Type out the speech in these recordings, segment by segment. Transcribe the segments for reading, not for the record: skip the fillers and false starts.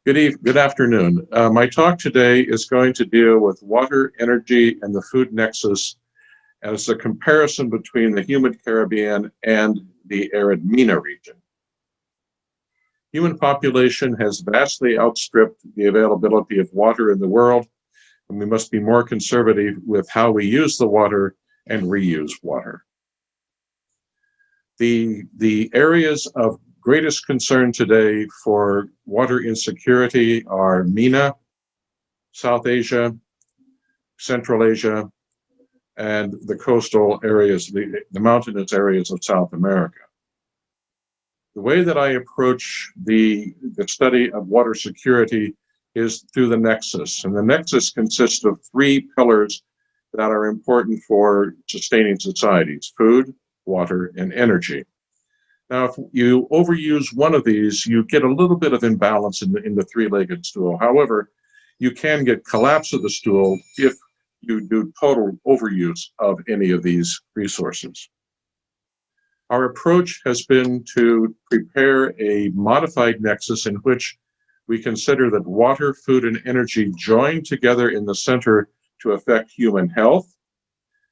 Good afternoon. My talk today is going to deal with water, energy, and the food nexus as a comparison between the humid Caribbean and the arid MENA region. Human population has vastly outstripped the availability of water in the world, and we must be more conservative with how we use the water and reuse water. The areas of greatest concern today for water insecurity are MENA, South Asia, Central Asia, and the coastal areas, the mountainous areas of South America. The way that I approach the study of water security is through the Nexus. And the Nexus consists of three pillars that are important for sustaining societies: food, water, and energy. Now, if you overuse one of these, you get a little bit of imbalance in the three-legged stool. However, you can get collapse of the stool if you do total overuse of any of these resources. Our approach has been to prepare a modified nexus in which we consider that water, food, and energy join together in the center to affect human health,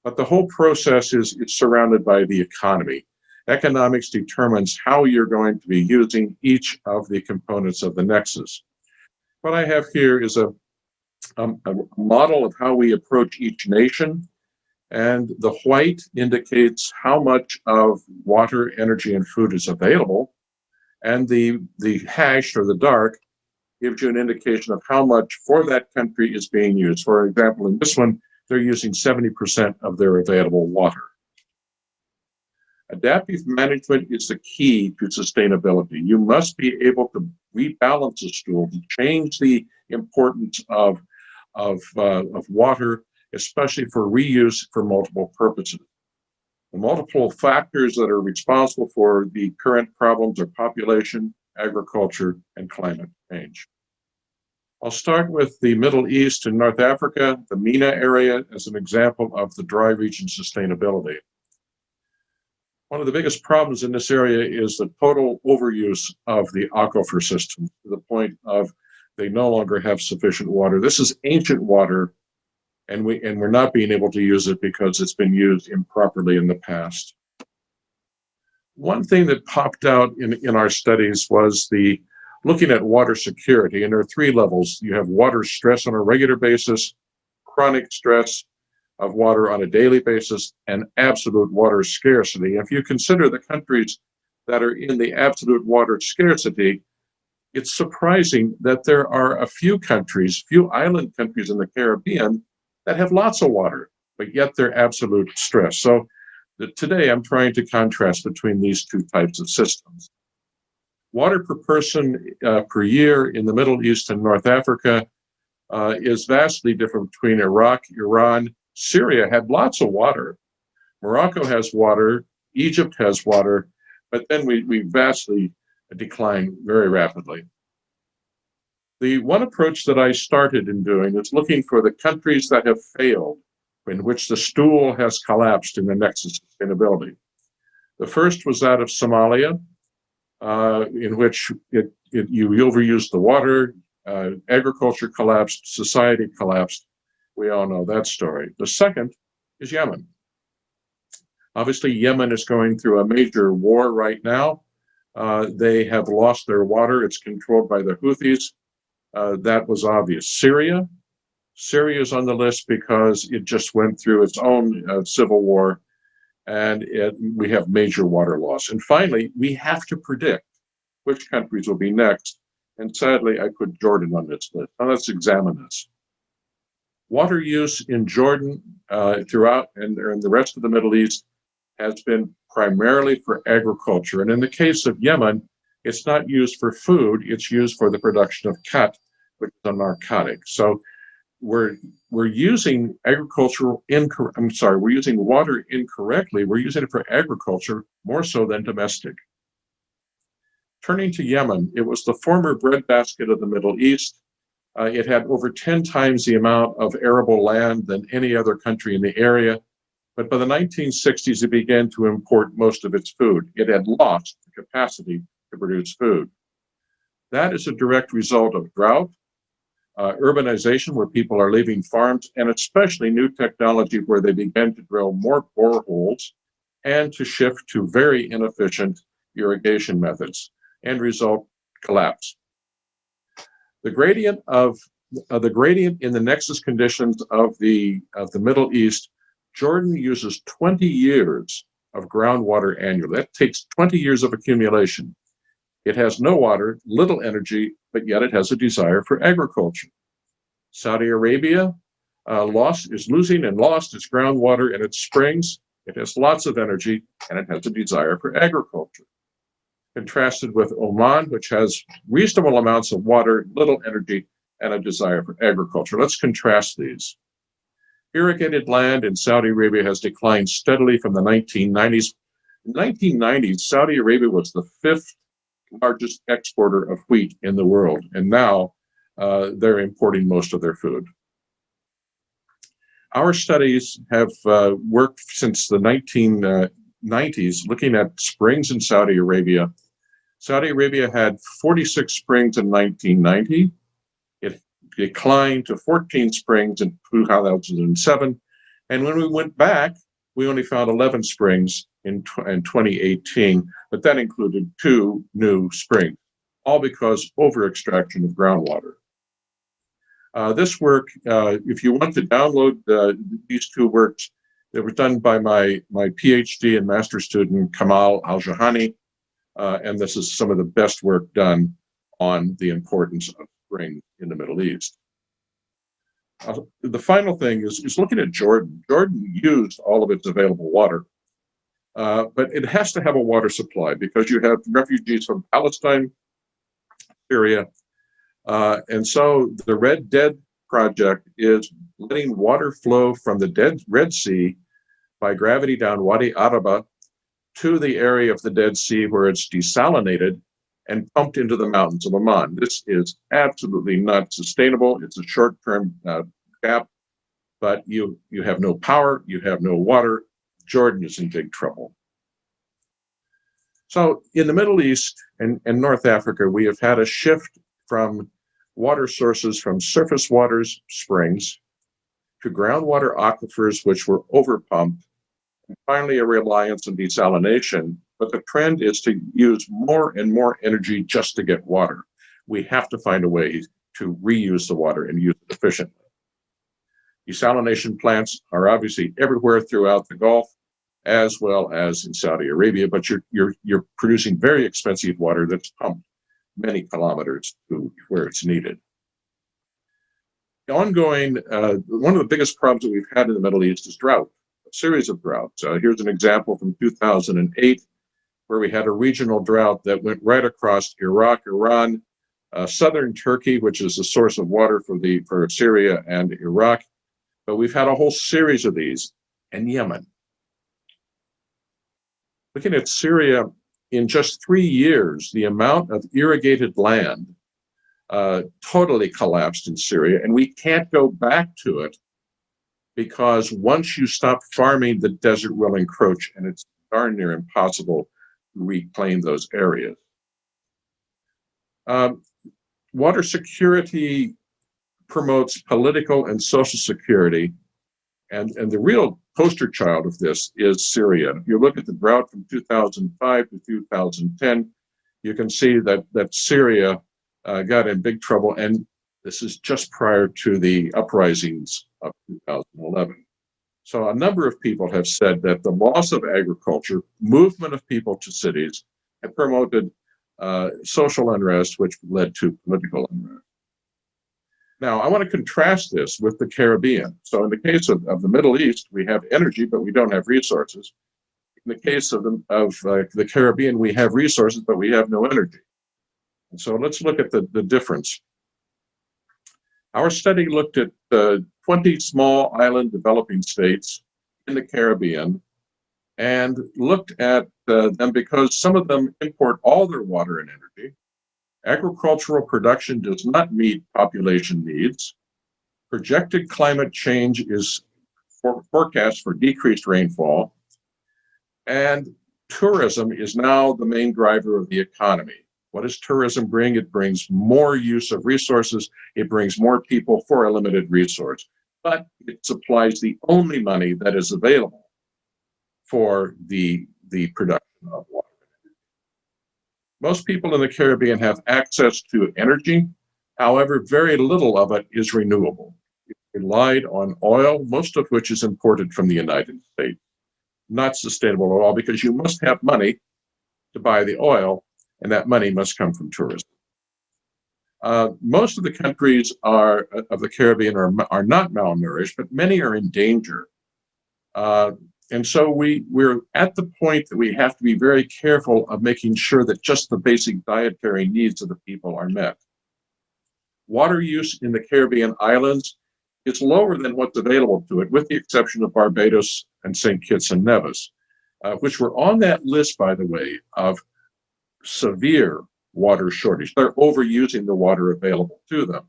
but the whole process is surrounded by the economy. Economics determines how you're going to be using each of the components of the nexus. What I have here is a model of how we approach each nation, and the white indicates how much of water, energy, and food is available, and the hashed or the dark gives you an indication of how much for that country is being used. For example, in this one, they're using 70% of their available water. Adaptive management is the key to sustainability. You must be able to rebalance the stool, to change the importance of water, especially for reuse for multiple purposes. The multiple factors that are responsible for the current problems are population, agriculture, and climate change. I'll start with the Middle East and North Africa, the MENA area, as an example of the dry region sustainability. One of the biggest problems in this area is the total overuse of the aquifer system to the point of they no longer have sufficient water. This is ancient water, and we're not being able to use it because it's been used improperly in the past. One thing that popped out in our studies was looking at water security, and there are three levels. You have water stress on a regular basis, chronic stress of water on a daily basis, and absolute water scarcity. If you consider the countries that are in the absolute water scarcity, it's surprising that there are a few island countries in the Caribbean that have lots of water, but yet they're absolute stress. So today I'm trying to contrast between these two types of systems. Water per person per year in the Middle East and North Africa is vastly different between Iraq, Iran. Syria had lots of water. Morocco has water. Egypt has water. But then we vastly decline very rapidly. The one approach that I started in doing is looking for the countries that have failed, in which the stool has collapsed in the nexus of sustainability. The first was that of Somalia, in which you overused the water, agriculture collapsed, society collapsed. We all know that story. The second is Yemen. Obviously, Yemen is going through a major war right now. They have lost their water. It's controlled by the Houthis. That was obvious. Syria is on the list because it just went through its own civil war, and we have major water loss. And finally, we have to predict which countries will be next. And sadly, I put Jordan on this list. Now let's examine this. Water use in Jordan throughout and the rest of the Middle East has been primarily for agriculture. And in the case of Yemen, it's not used for food, it's used for the production of khat, which is a narcotic. So we're using we're using water incorrectly. We're using it for agriculture more so than domestic. Turning to Yemen, it was the former breadbasket of the Middle East. It had over 10 times the amount of arable land than any other country in the area. But by the 1960s, it began to import most of its food. It had lost the capacity to produce food. That is a direct result of drought, urbanization, where people are leaving farms, and especially new technology where they began to drill more boreholes and to shift to very inefficient irrigation methods. End result, collapse. The gradient in the nexus conditions of the Middle East, Jordan uses 20 years of groundwater annually. That takes 20 years of accumulation. It has no water, little energy, but yet it has a desire for agriculture. Saudi Arabia is losing and lost its groundwater and its springs. It has lots of energy, and it has a desire for agriculture. Contrasted with Oman, which has reasonable amounts of water, little energy, and a desire for agriculture. Let's contrast these. Irrigated land in Saudi Arabia has declined steadily from the 1990s. In the 1990s, Saudi Arabia was the 5th largest exporter of wheat in the world, and now they're importing most of their food. Our studies have worked since the 1990s, looking at springs in Saudi Arabia. Saudi Arabia had 46 springs in 1990. It declined to 14 springs in 2007. And when we went back, we only found 11 springs in 2018, but that included 2 new springs, all because over-extraction of groundwater. This work, if you want to download these 2 works, they were done by my PhD and master student, Kamal Al-Jahani, and this is some of the best work done on the importance of springs in the Middle East. The final thing is looking at Jordan. Jordan used all of its available water, but it has to have a water supply because you have refugees from Palestine, Syria, and so the Red Dead project is letting water flow from the Red Sea by gravity down Wadi Araba to the area of the Dead Sea where it's desalinated and pumped into the mountains of Oman. This is absolutely not sustainable. It's a short-term gap, but you have no power, you have no water. Jordan is in big trouble. So in the Middle East and North Africa, we have had a shift from water sources from surface waters, springs, to groundwater aquifers, which were overpumped, and finally a reliance on desalination. But the trend is to use more and more energy just to get water. We have to find a way to reuse the water and use it efficiently. Desalination plants are obviously everywhere throughout the Gulf, as well as in Saudi Arabia, but you're producing very expensive water that's pumped many kilometers to where it's needed. Ongoing, one of the biggest problems that we've had in the Middle East is drought, a series of droughts. Here's an example from 2008, where we had a regional drought that went right across Iraq, Iran, southern Turkey, which is the source of water for Syria and Iraq. But we've had a whole series of these, and Yemen. Looking at Syria, in just 3 years, the amount of irrigated land totally collapsed in Syria, and we can't go back to it because once you stop farming, the desert will encroach, and it's darn near impossible to reclaim those areas. Water security promotes political and social security, and the real poster child of this is Syria. If you look at the drought from 2005 to 2010, you can see that Syria got in big trouble, and this is just prior to the uprisings of 2011. So a number of people have said that the loss of agriculture, movement of people to cities, have promoted social unrest, which led to political unrest. Now, I want to contrast this with the Caribbean. So in the case of the Middle East, we have energy, but we don't have resources. In the case of the Caribbean, we have resources, but we have no energy. And so let's look at the difference. Our study looked at 20 small island developing states in the Caribbean and looked at them because some of them import all their water and energy. Agricultural production does not meet population needs. Projected climate change is forecast for decreased rainfall. And tourism is now the main driver of the economy. What does tourism bring? It brings more use of resources. It brings more people for a limited resource, but it supplies the only money that is available for the production of water. Most people in the Caribbean have access to energy. However, very little of it is renewable. It relied on oil, most of which is imported from the United States. Not sustainable at all, because you must have money to buy the oil, and that money must come from tourism. Most of the countries of the Caribbean are not malnourished, but many are in danger. And so we're at the point that we have to be very careful of making sure that just the basic dietary needs of the people are met. Water use in the Caribbean islands is lower than what's available to it, with the exception of Barbados and St. Kitts and Nevis, which were on that list, by the way, of severe water shortage. They're overusing the water available to them.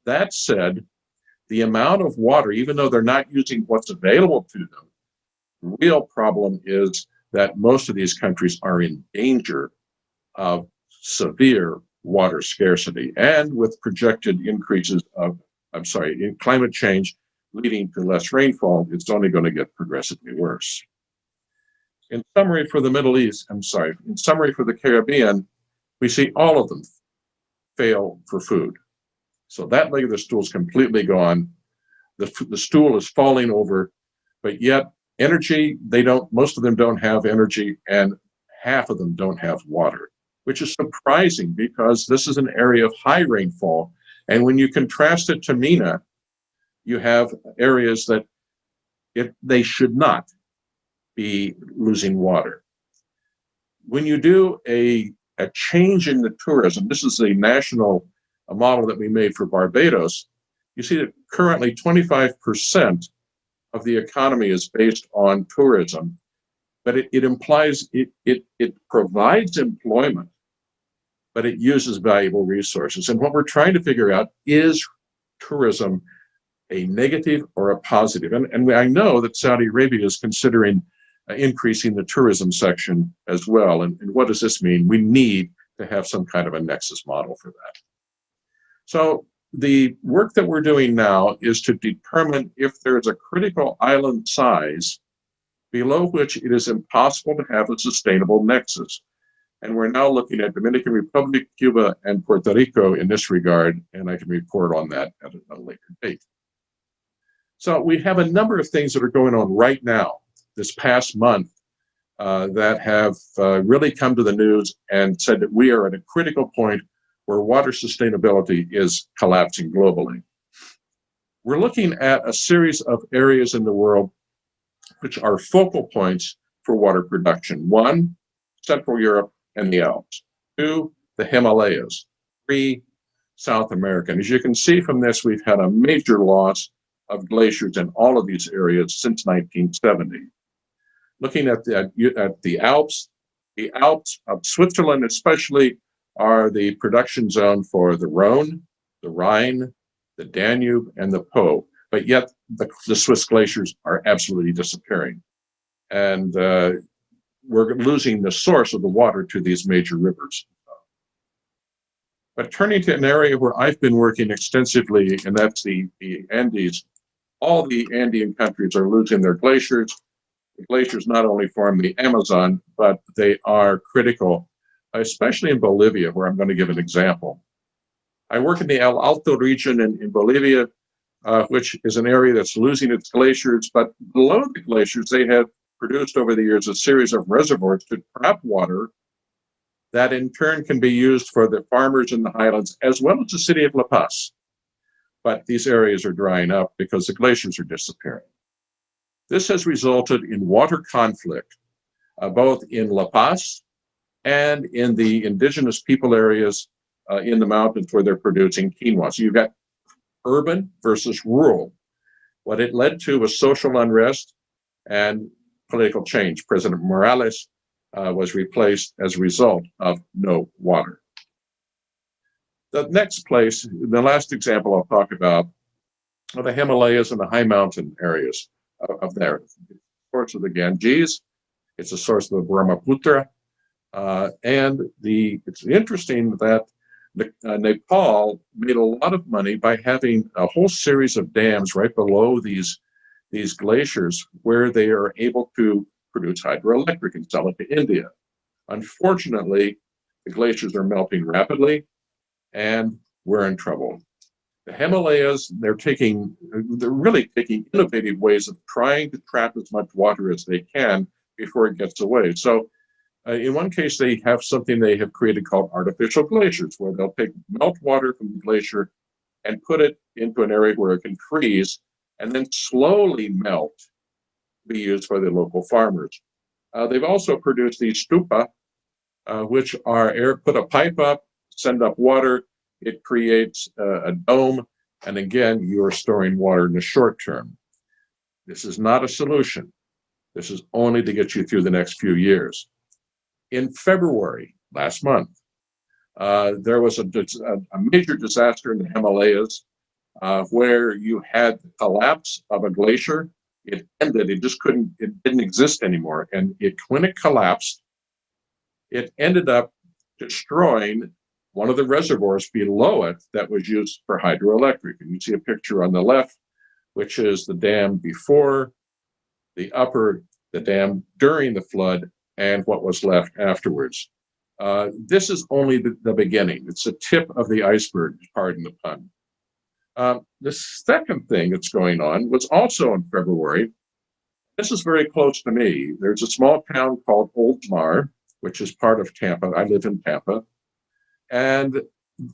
That said, the amount of water, even though they're not using what's available to them, the real problem is that most of these countries are in danger of severe water scarcity, and with projected increases in climate change leading to less rainfall, it's only going to get progressively worse. In summary for the Caribbean, we see all of them fail for food. So that leg of the stool is completely gone. The stool is falling over, but yet energy, most of them don't have energy, and half of them don't have water, which is surprising because this is an area of high rainfall. And when you contrast it to MENA, you have areas that they should not be losing water. When you do a change in the tourism, this is a national model that we made for Barbados, you see that currently 25% of the economy is based on tourism, but it implies it provides employment, but it uses valuable resources. And what we're trying to figure out, is tourism a negative or a positive? And I know that Saudi Arabia is considering increasing the tourism section as well. And what does this mean? We need to have some kind of a nexus model for that. So the work that we're doing now is to determine if there's a critical island size below which it is impossible to have a sustainable nexus. And we're now looking at Dominican Republic, Cuba, and Puerto Rico in this regard, and I can report on that at a later date. So we have a number of things that are going on right now, this past month, that have really come to the news and said that we are at a critical point where water sustainability is collapsing globally. We're looking at a series of areas in the world which are focal points for water production. 1, Central Europe and the Alps. 2, the Himalayas. 3, South America. And as you can see from this, we've had a major loss of glaciers in all of these areas since 1970. Looking at the Alps of Switzerland especially are the production zone for the Rhone, the Rhine, the Danube, and the Po. But yet the Swiss glaciers are absolutely disappearing. And we're losing the source of the water to these major rivers. But turning to an area where I've been working extensively, and that's the Andes, all the Andean countries are losing their glaciers. The glaciers not only form the Amazon, but they are critical, especially in Bolivia, where I'm going to give an example. I work in the El Alto region in Bolivia, which is an area that's losing its glaciers, but below the glaciers, they have produced over the years a series of reservoirs to trap water that in turn can be used for the farmers in the highlands, as well as the city of La Paz. But these areas are drying up because the glaciers are disappearing. This has resulted in water conflict, both in La Paz and in the indigenous people areas in the mountains where they're producing quinoa. So you've got urban versus rural. What it led to was social unrest and political change. President Morales was replaced as a result of no water. The next place, the last example I'll talk about, are the Himalayas and the high mountain areas of there. It's the source of the Ganges, it's the source of the Brahmaputra, It's interesting that Nepal made a lot of money by having a whole series of dams right below these glaciers where they are able to produce hydroelectric and sell it to India. Unfortunately, the glaciers are melting rapidly and we're in trouble. The Himalayas, they're really taking innovative ways of trying to trap as much water as they can before it gets away. So in one case, they have something they have created called artificial glaciers, where they'll take melt water from the glacier and put it into an area where it can freeze and then slowly melt to be used by the local farmers. They've also produced these stupa, which are put a pipe up, send up water, it creates a dome, and again, you're storing water in the short term. This is not a solution. This is only to get you through the next few years. In February, last month, there was a major disaster in the Himalayas where you had the collapse of a glacier. It ended, it didn't exist anymore. And when it collapsed, it ended up destroying one of the reservoirs below it that was used for hydroelectric. And you see a picture on the left, which is the dam before, the dam during the flood, and what was left afterwards. This is only the beginning. It's the tip of the iceberg, pardon the pun. The second thing that's going on was also in February. This is very close to me. There's a small town called Oldmar, which is part of Tampa. I live in Tampa. And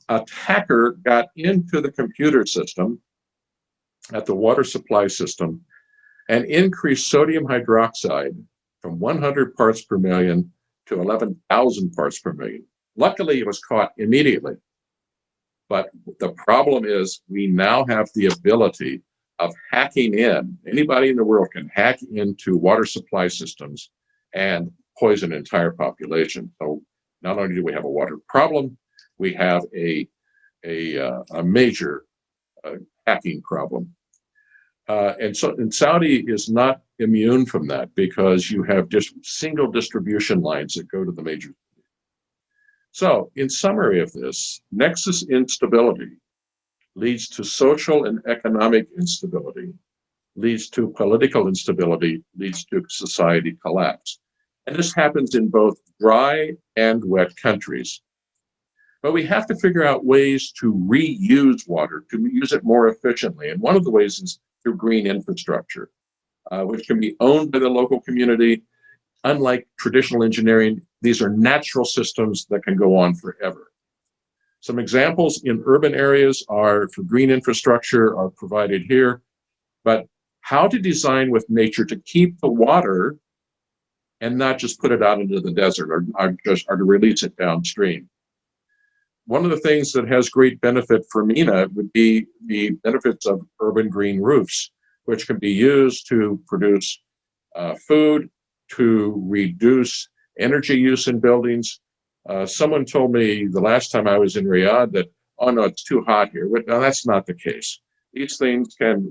a hacker got into the computer system at the water supply system and increased sodium hydroxide from 100 parts per million to 11,000 parts per million. Luckily, it was caught immediately. But the problem is we now have the ability of hacking in. Anybody in the world can hack into water supply systems and poison an entire population. So not only do we have a water problem, we have a major hacking problem. And Saudi is not immune from that because you have just single distribution lines that go to the major. So in summary of this, Nexus instability leads to social and economic instability, leads to political instability, leads to society collapse. And this happens in both dry and wet countries. But we have to figure out ways to reuse water, to use it more efficiently. And one of the ways is through green infrastructure, which can be owned by the local community. Unlike traditional engineering, these are natural systems that can go on forever. Some examples in urban areas for green infrastructure are provided here, but how to design with nature to keep the water and not just put it out into the desert or to release it downstream. One of the things that has great benefit for MENA would be the benefits of urban green roofs, which can be used to produce food, to reduce energy use in buildings. Someone told me the last time I was in Riyadh that, oh no, it's too hot here. But no, that's not the case. These things can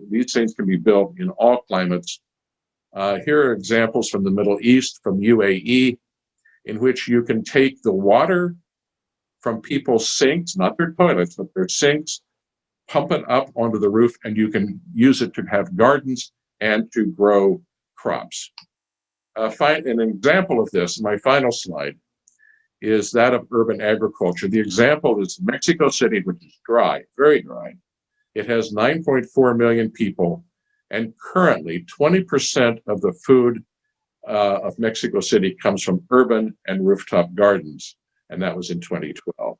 be built in all climates. Here are examples from the Middle East, from UAE, in which you can take the water from people's sinks, not their toilets, but their sinks, pump it up onto the roof, and you can use it to have gardens and to grow crops. An example of this, my final slide, is that of urban agriculture. The example is Mexico City, which is dry, very dry. It has 9.4 million people, and currently 20% of the food of Mexico City comes from urban and rooftop gardens, and that was in 2012.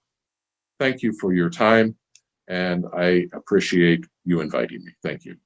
Thank you for your time, and I appreciate you inviting me. Thank you.